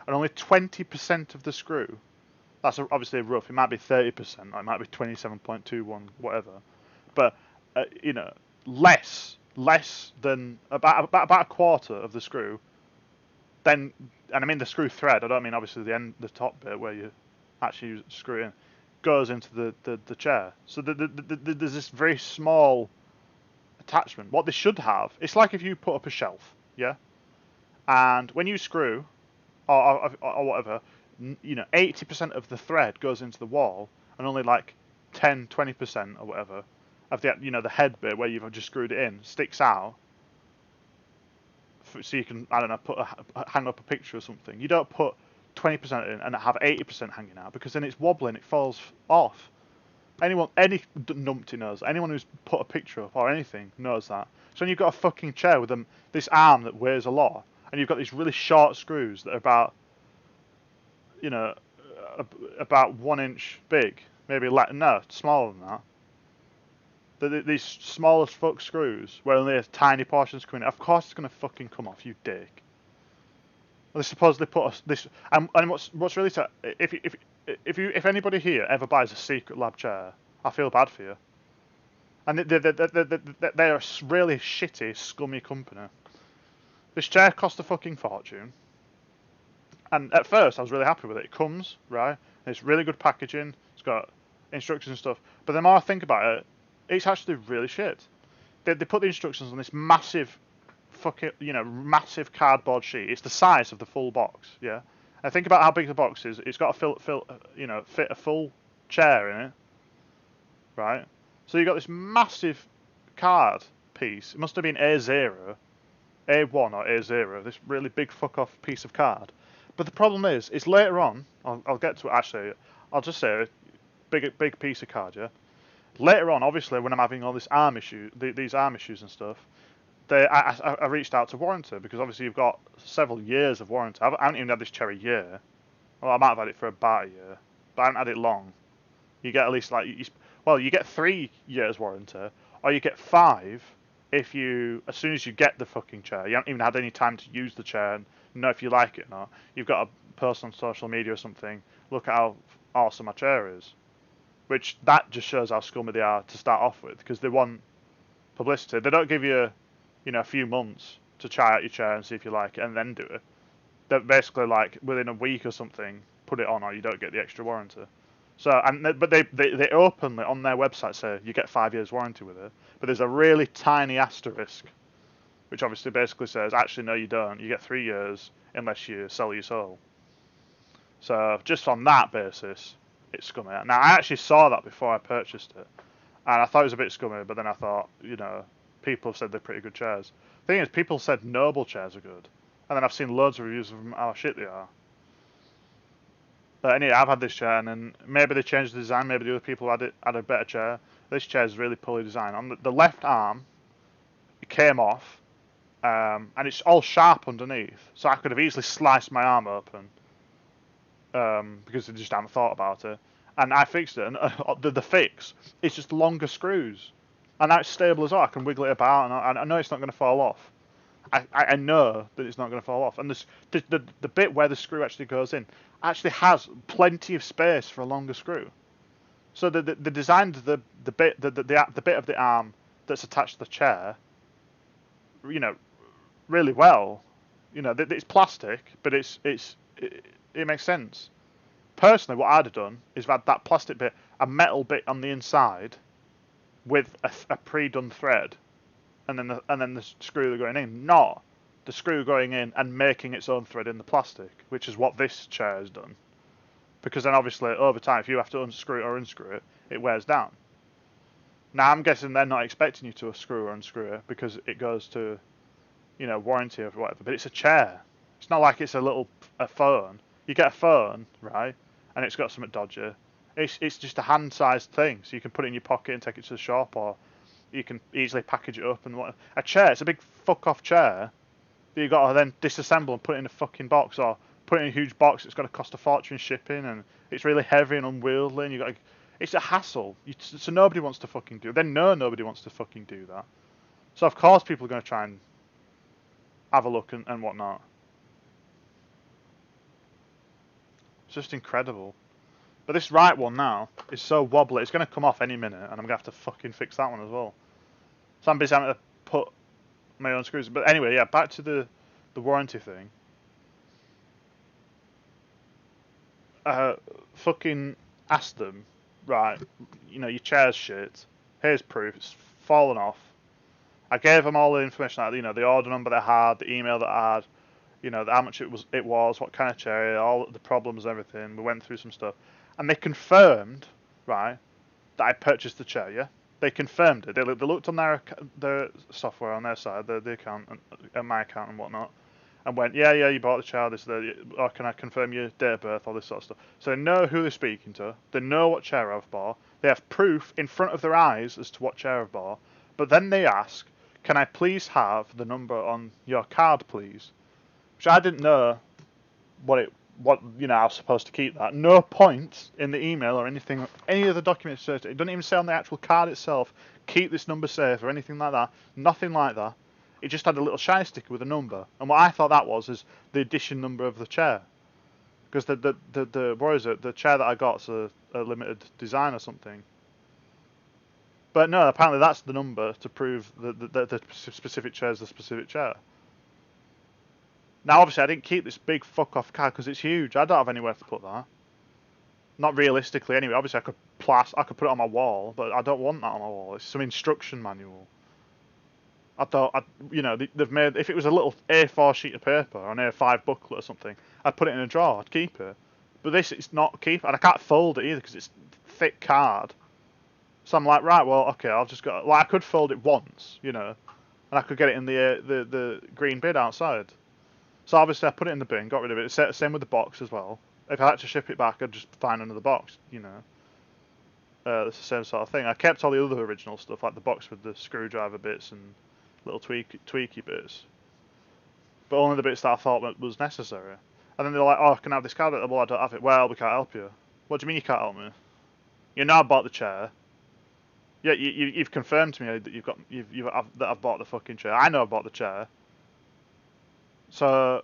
and only 20% of the screw. That's obviously rough. It might be 30%, or it might be 27.21, whatever. But less than about a quarter of the screw. Then, and I mean the screw thread. I don't mean obviously the top bit where you actually screw in, goes into the chair. So there's this very small attachment. What they should have, it's like if you put up a shelf, yeah, and when you screw or whatever, 80% of the thread goes into the wall, and only like 10-20% or whatever of the head bit where you've just screwed it in sticks out. So you can, I don't know, hang up a picture or something. You don't put 20% in and have 80% hanging out, because then it's wobbling, it falls off. Any numpty knows. Anyone who's put a picture up or anything knows that. So when you've got a fucking chair with this arm that weighs a lot, and you've got these really short screws that are about, about 1 inch big, maybe no, smaller than that. These small as fuck screws, where only a tiny portion's coming in, of course it's gonna fucking come off, you dick. Well, they supposedly put this, and what's really sad, if anybody here ever buys a Secret Lab chair, I feel bad for you. And they are a really shitty, scummy company. This chair cost a fucking fortune. And at first, I was really happy with it. It comes, right? It's really good packaging. It's got instructions and stuff. But the more I think about it, it's actually really shit. They put the instructions on this massive, fucking, massive cardboard sheet. It's the size of the full box, yeah? And think about how big the box is. It's got to fit a full chair in it, right? So you've got this massive card piece. It must have been A0, A1 or A0, this really big fuck off piece of card. But the problem is later on, I'll get to it actually, I'll just say, big piece of card, yeah? Later on, obviously, when I'm having all these arm issues and stuff, I reached out to warranty, because obviously you've got several years of warranty. I haven't even had this chair a year. Well, I might have had it for about a year, but I haven't had it long. You get at least you get 3 years warranty, or you get 5 if as soon as you get the fucking chair, you haven't even had any time to use the chair and know if you like it or not. You've got to post on social media or something, look at how awesome my chair is. Which, that just shows how scummy they are to start off with, because they want publicity. They don't give you, a few months to try out your chair and see if you like it and then do it. They're basically like, within a week or something, put it on or you don't get the extra warranty. So, but they openly on their website say you get 5 years warranty with it, but there's a really tiny asterisk, which obviously basically says, actually no you don't, you get 3 years unless you sell your soul. So just on that basis, it's scummy. Now I actually saw that before I purchased it, and I thought it was a bit scummy, but then I thought, people have said they're pretty good chairs. The thing is, people said Noble chairs are good, and then I've seen loads of reviews of how shit they are. But anyway, I've had this chair, and then maybe they changed the design, maybe the other people had a better chair. This chair is really poorly designed. On the left arm, it came off, and it's all sharp underneath, so I could have easily sliced my arm open, because I just hadn't thought about it. And I fixed it, and the fix is just longer screws. And now it's stable as well. I can wiggle it about, and I know it's not going to fall off. I know that it's not going to fall off. And the bit where the screw actually goes in actually has plenty of space for a longer screw. So they designed the bit of the arm that's attached to the chair, really well. It's plastic, but it makes sense. Personally, what I'd have done is had that plastic bit, a metal bit on the inside, with a pre-done thread, and then the screw going in, not the screw going in and making its own thread in the plastic, which is what this chair has done. because then obviously over time, if you have to unscrew it or unscrew it, it wears down. Now I'm guessing they're not expecting you to unscrew or unscrew it because it goes to, you know, warranty or whatever. But it's a chair. It's not like it's a phone. You get a phone, right, and it's got something dodgy. It's just a hand-sized thing, so you can put it in your pocket and take it to the shop, or you can easily package it up and what. A chair, it's a big fuck-off chair that you got to then disassemble and put it in a fucking box, or put it in a huge box. It's got to cost a fortune shipping, and it's really heavy and unwieldy, and you got to, it's a hassle. So nobody wants to fucking do it. They know nobody wants to fucking do that. So of course people are going to try and have a look and whatnot. It's just incredible. But this right one now is so wobbly, it's going to come off any minute, and I'm going to have to fucking fix that one as well. So I'm busy having to put my own screws. But anyway, yeah, back to the warranty thing. Fucking asked them, right, you know, your chair's shit. Here's proof, it's fallen off. I gave them all the information, like, you know, the order number they had, the email that I had, you know, how much it was, what kind of chair, all the problems and everything. We went through some stuff. And they confirmed, right, that I purchased the chair, yeah? They confirmed it. They looked on their software on their side, the account, and my account and whatnot, and went, yeah, you bought the chair, or can I confirm your date of birth, all this sort of stuff. So they know who they're speaking to. They know what chair I've bought. They have proof in front of their eyes as to what chair I've bought. But then they ask, can I please have the number on your card, please? Which I didn't know what you know, I was supposed to keep that. No point in the email or anything, any of the documents. It doesn't even say on the actual card itself, keep this number safe or anything like that. Nothing like that. It just had a little shiny sticker with a number. And what I thought that was is the edition number of the chair. Because what is it? The chair that I got's a limited design or something. But no, apparently that's the number to prove that the specific chair is the specific chair. Now, obviously, I didn't keep this big fuck-off card because it's huge. I don't have anywhere to put that. Not realistically, anyway. Obviously, I could put it on my wall, but I don't want that on my wall. It's some instruction manual. I thought, you know, they've made. If it was a little A4 sheet of paper or an A5 booklet or something, I'd put it in a drawer. I'd keep it. But this, it's not keep, and I can't fold it either because it's thick card. So I'm like, right, well, okay, I'll just go. Like, I could fold it once, you know, and I could get it in the green bin outside. So obviously I put it in the bin, got rid of it. Same with the box as well. If I had to ship it back, I'd just find another box, you know. It's the same sort of thing. I kept all the other original stuff, like the box with the screwdriver bits and little tweaky bits. But only the bits that I thought was necessary. And then they're like, oh, can I have this card? Well, I don't have it. Well, we can't help you. What do you mean you can't help me? You know I bought the chair. Yeah, you've confirmed to me that that I've bought the fucking chair. I know I bought the chair. So,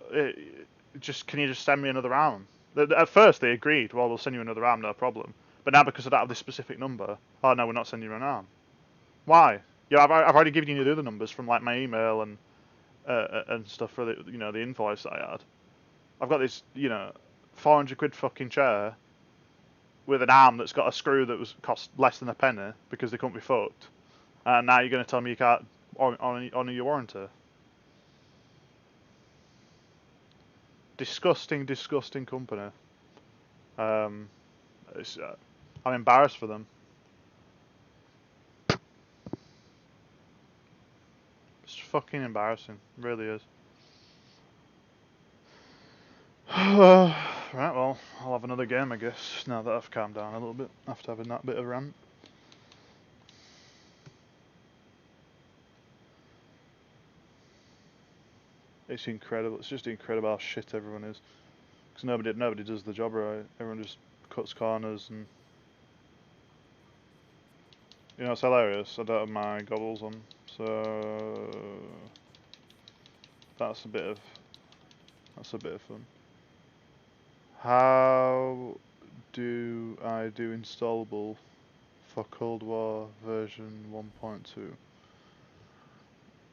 can you just send me another arm? At first they agreed, well, we'll send you another arm, no problem. But now because I don't have this specific number, oh no, we're not sending you an arm. Why? Yeah, I've already given you the other numbers from like my email and stuff for the, you know, the invoice that I had. I've got this, you know, 400 quid fucking chair with an arm that's got a screw that was cost less than a penny because they couldn't be fucked. And now you're going to tell me you can't honour your warranty. Disgusting company. I'm embarrassed for them. It's fucking embarrassing, it really is. Right, well, I'll have another game, I guess, now that I've calmed down a little bit after having that bit of rant. It's incredible. It's just incredible how shit everyone is. Because nobody does the job right. Everyone just cuts corners and... You know, it's hilarious. I don't have my goggles on, so... That's a bit of fun. How do I do installable for Cold War version 1.2?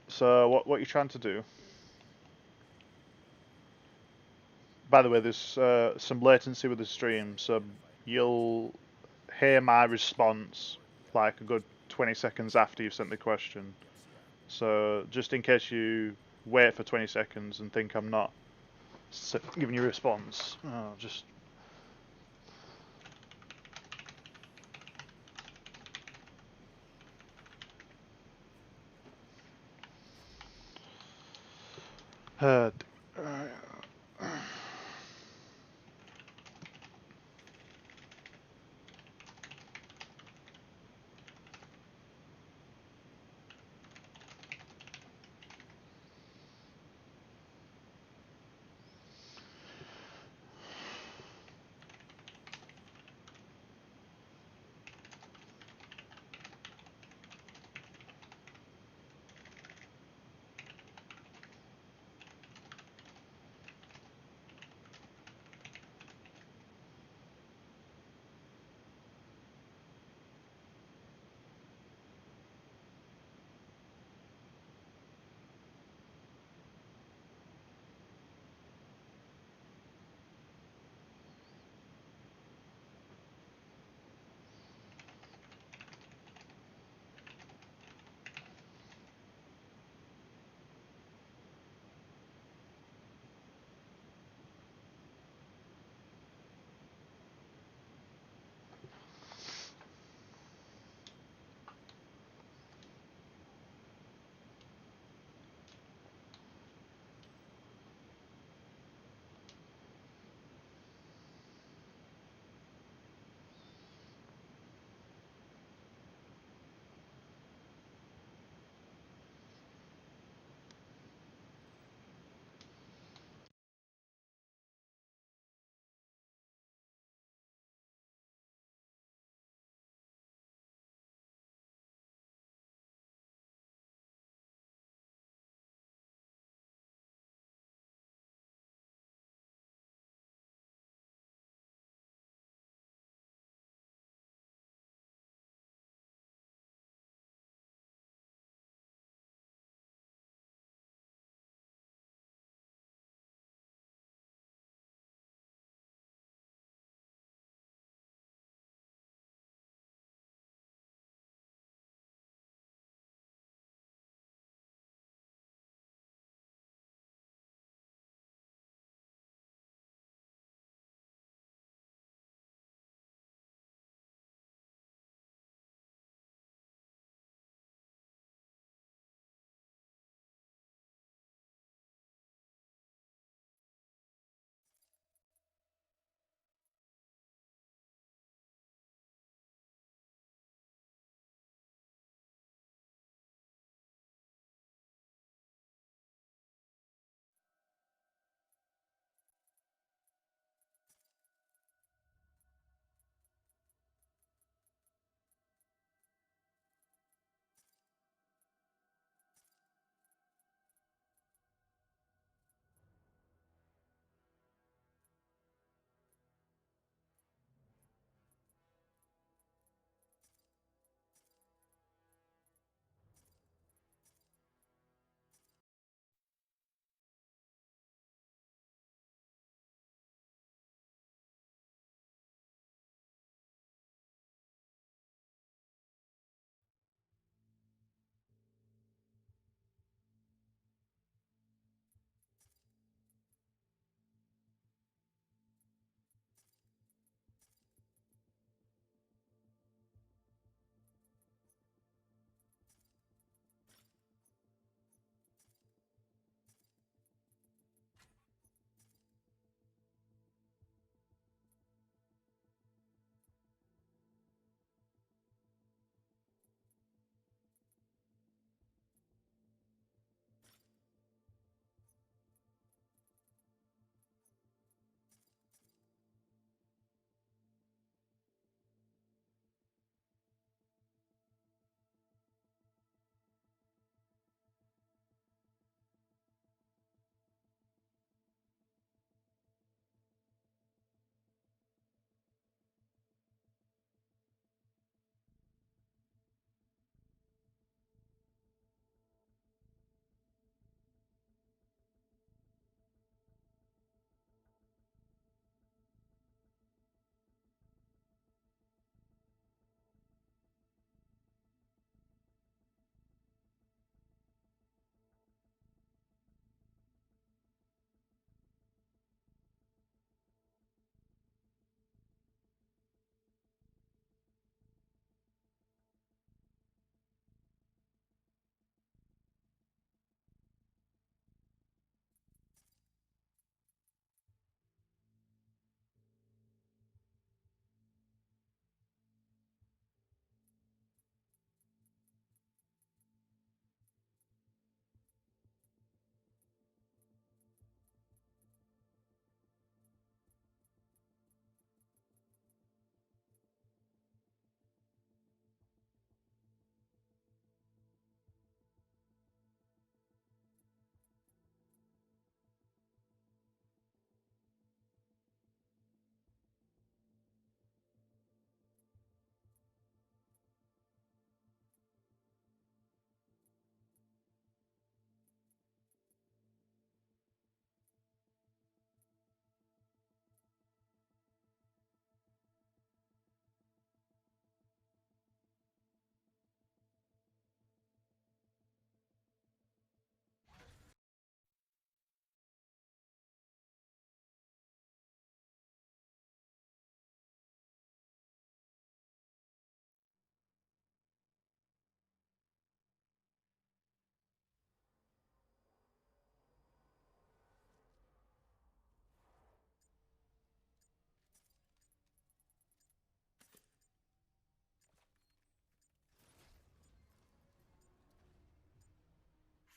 So what you're trying to do? By the way, there's some latency with the stream, so you'll hear my response like a good 20 seconds after you've sent the question. So just in case you wait for 20 seconds and think I'm not giving you a response, just Uh,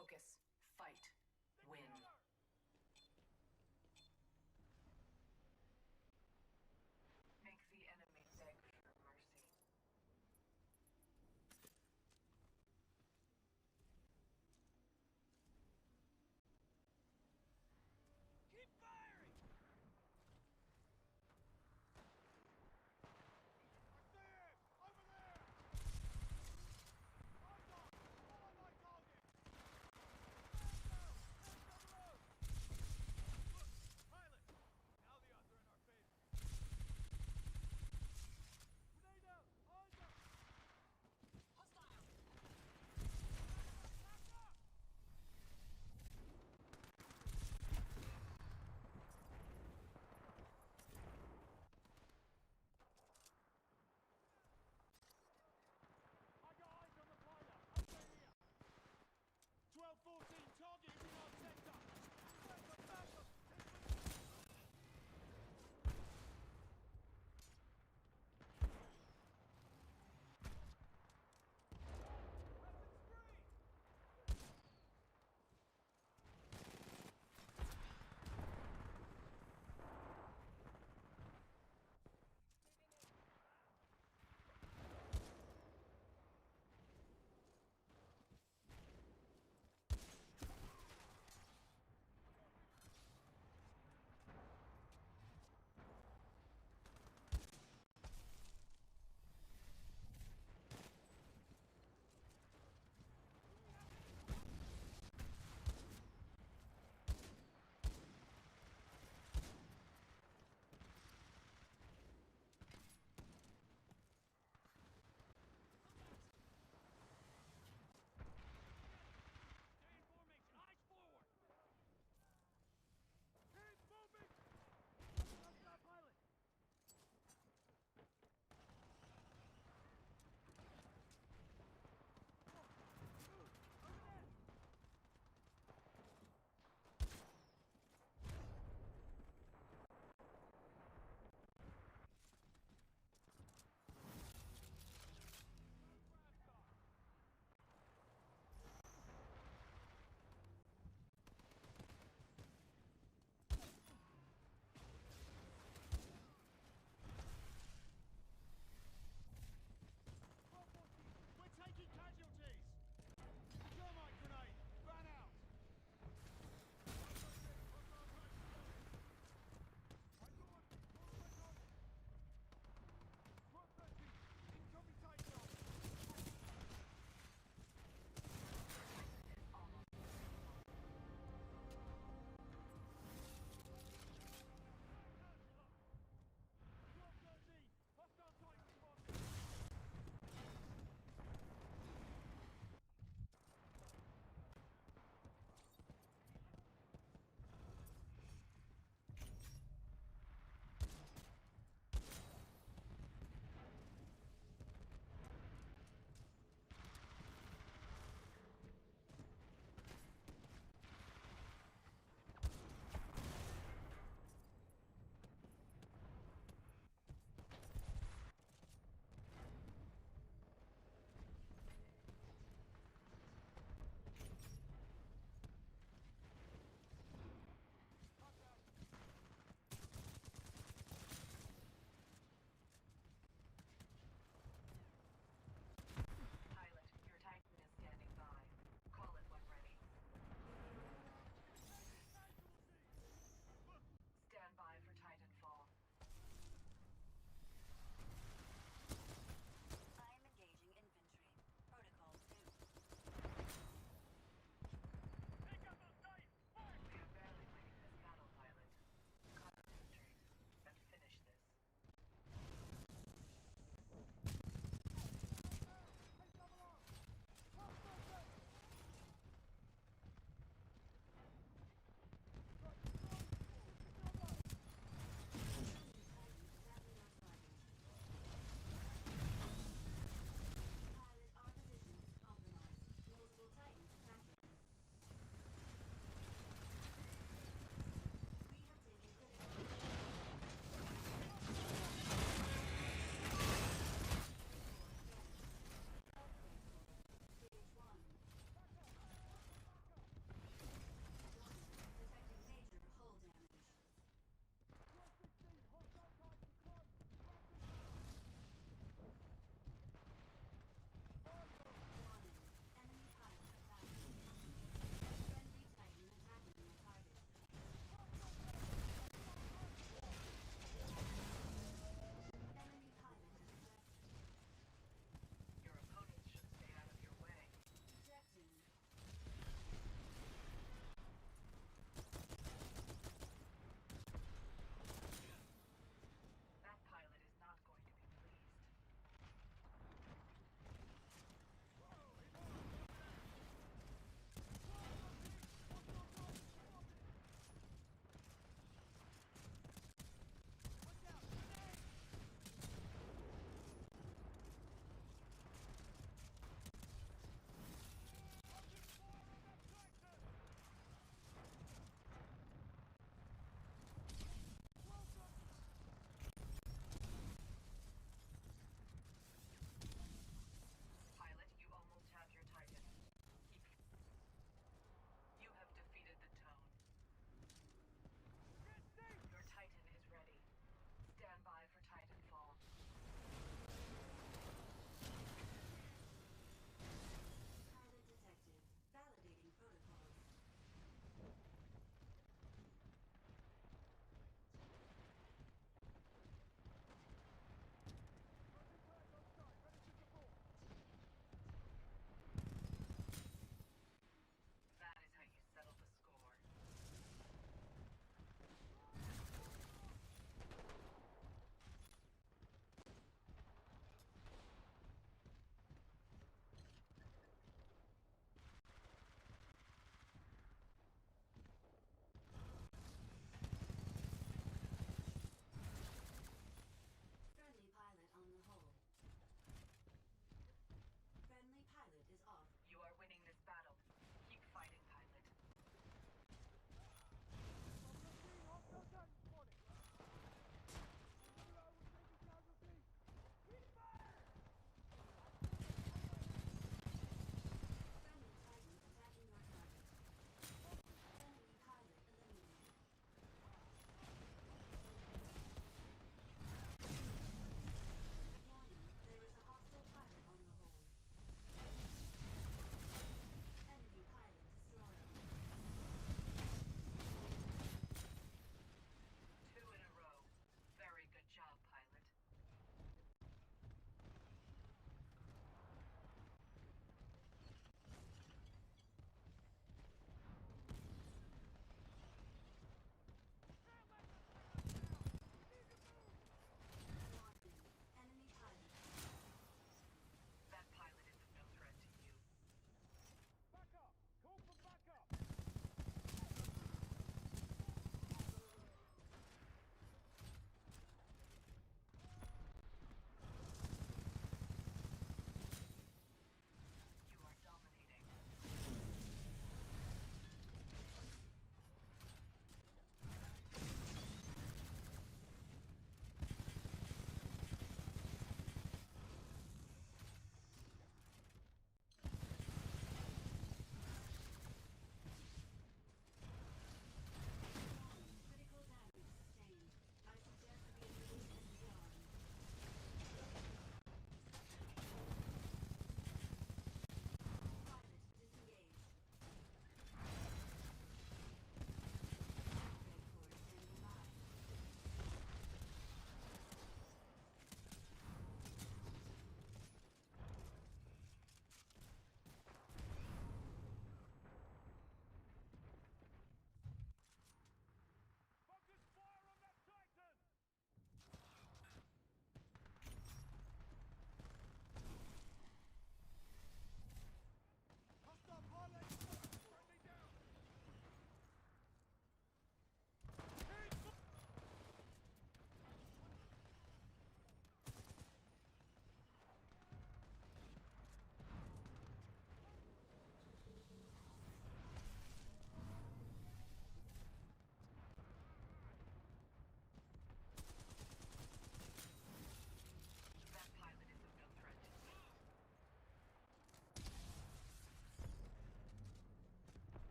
Focus. Fight.